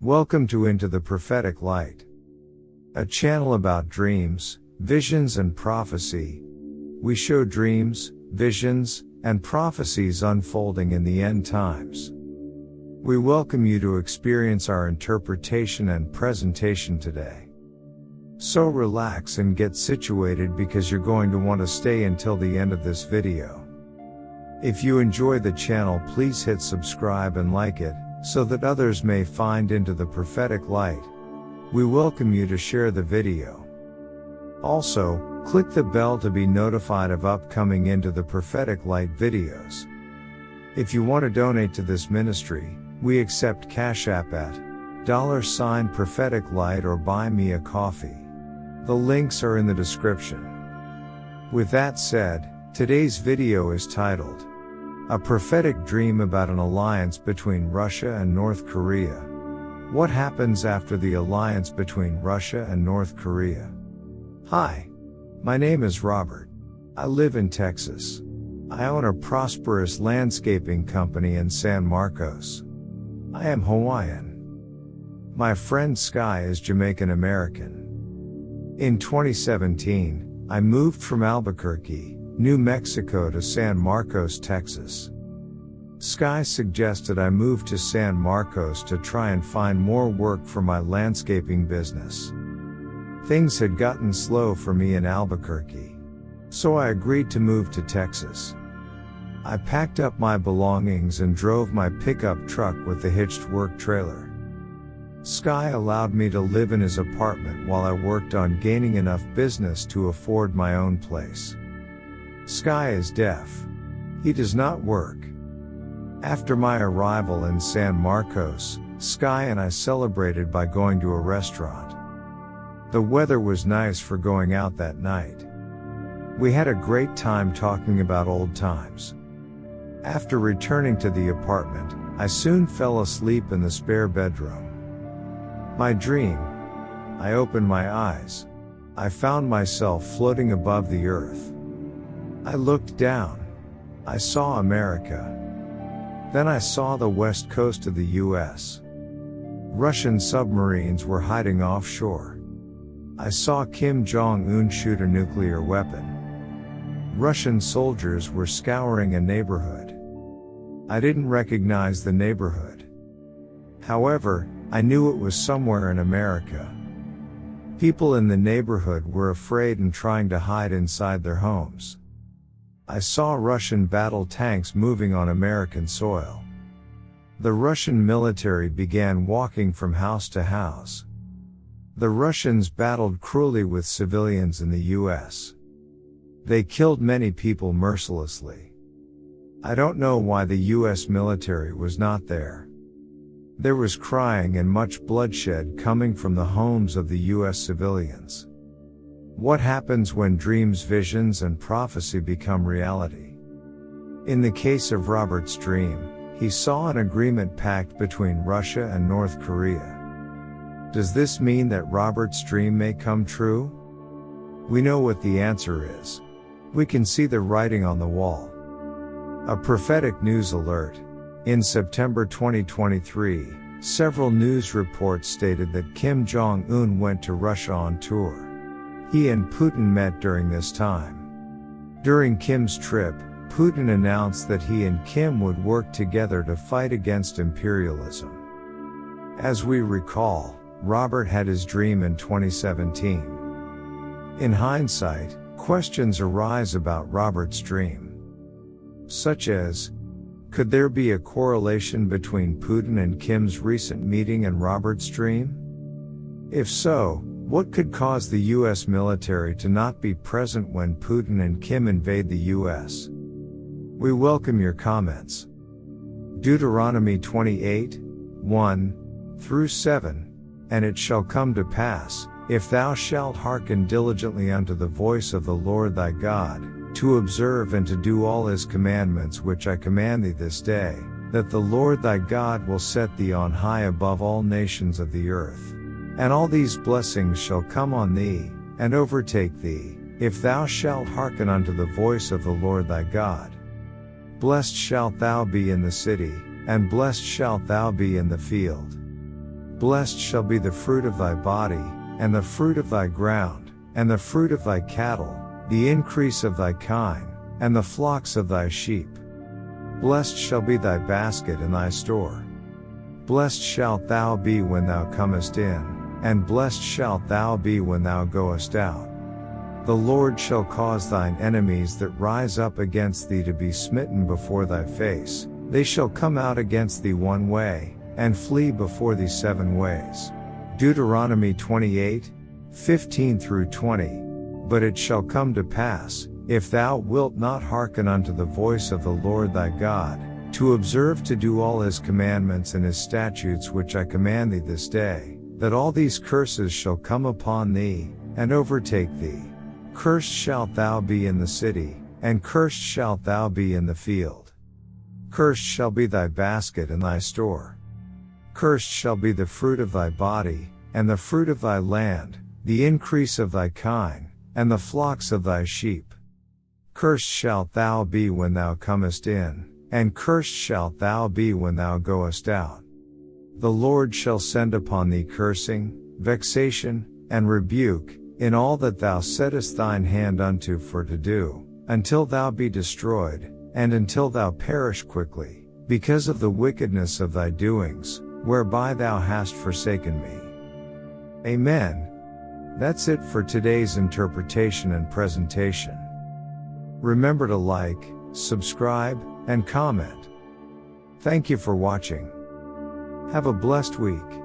Welcome to Into the Prophetic Light, a channel about dreams, visions and prophecy. We show dreams, visions, and prophecies unfolding in the end times. We welcome you to experience our interpretation and presentation today. So relax and get situated because you're going to want to stay until the end of this video. If you enjoy the channel, please hit subscribe and like it, so that others may find Into the Prophetic Light. We welcome you to share the video. Also, click the bell to be notified of upcoming Into the Prophetic Light videos. If you want to donate to this ministry, we accept Cash App at $Prophetic Light or buy me a coffee. The links are in the description. With that said, today's video is titled, A Prophetic Dream About an Alliance Between Russia and North Korea. What happens after the alliance between Russia and North Korea? Hi. My name is Robert. I live in Texas. I own a prosperous landscaping company in San Marcos. I am Hawaiian. My friend Sky is Jamaican American. In 2017, I moved from Albuquerque, New Mexico to San Marcos, Texas. Sky suggested I move to San Marcos to try and find more work for my landscaping business. Things had gotten slow for me in Albuquerque, so I agreed to move to Texas. I packed up my belongings and drove my pickup truck with the hitched work trailer. Sky allowed me to live in his apartment while I worked on gaining enough business to afford my own place. Sky is deaf. He does not work. After my arrival in San Marcos, Sky and I celebrated by going to a restaurant. The weather was nice for going out that night. We had a great time talking about old times. After returning to the apartment, I soon fell asleep in the spare bedroom. My dream. I opened my eyes. I found myself floating above the earth. I looked down. I saw America. Then I saw the west coast of the US. Russian submarines were hiding offshore. I saw Kim Jong-un shoot a nuclear weapon. Russian soldiers were scouring a neighborhood. I didn't recognize the neighborhood. However, I knew it was somewhere in America. People in the neighborhood were afraid and trying to hide inside their homes. I saw Russian battle tanks moving on American soil. The Russian military began walking from house to house. The Russians battled cruelly with civilians in the US. They killed many people mercilessly. I don't know why the US military was not there. There was crying and much bloodshed coming from the homes of the US civilians. What happens when dreams, visions, and prophecy become reality? In the case of Robert's dream, he saw an agreement pact between Russia and North Korea. Does this mean that Robert's dream may come true? We know what the answer is. We can see the writing on the wall. A prophetic news alert. In September 2023, several news reports stated that Kim Jong-un went to Russia on tour. He and Putin met during this time. During Kim's trip, Putin announced that he and Kim would work together to fight against imperialism. As we recall, Robert had his dream in 2017. In hindsight, questions arise about Robert's dream. Such as, could there be a correlation between Putin and Kim's recent meeting and Robert's dream? If so, what could cause the US military to not be present when Putin and Kim invade the US? We welcome your comments. Deuteronomy 28:1-7. And it shall come to pass, if thou shalt hearken diligently unto the voice of the Lord thy God, to observe and to do all his commandments which I command thee this day, that the Lord thy God will set thee on high above all nations of the earth. And all these blessings shall come on thee, and overtake thee, if thou shalt hearken unto the voice of the Lord thy God. Blessed shalt thou be in the city, and blessed shalt thou be in the field. Blessed shall be the fruit of thy body, and the fruit of thy ground, and the fruit of thy cattle, the increase of thy kine, and the flocks of thy sheep. Blessed shall be thy basket and thy store. Blessed shalt thou be when thou comest in, and blessed shalt thou be when thou goest out. The Lord shall cause thine enemies that rise up against thee to be smitten before thy face. They shall come out against thee one way, and flee before thee 7 ways. Deuteronomy 28:15-20. But it shall come to pass, if thou wilt not hearken unto the voice of the Lord thy God, to observe to do all his commandments and his statutes which I command thee this day, that all these curses shall come upon thee, and overtake thee. Cursed shalt thou be in the city, and cursed shalt thou be in the field. Cursed shall be thy basket and thy store. Cursed shall be the fruit of thy body, and the fruit of thy land, the increase of thy kine, and the flocks of thy sheep. Cursed shalt thou be when thou comest in, and cursed shalt thou be when thou goest out. The Lord shall send upon thee cursing, vexation, and rebuke, in all that thou settest thine hand unto for to do, until thou be destroyed, and until thou perish quickly, because of the wickedness of thy doings, whereby thou hast forsaken me. Amen. That's it for today's interpretation and presentation. Remember to like, subscribe, and comment. Thank you for watching. Have a blessed week.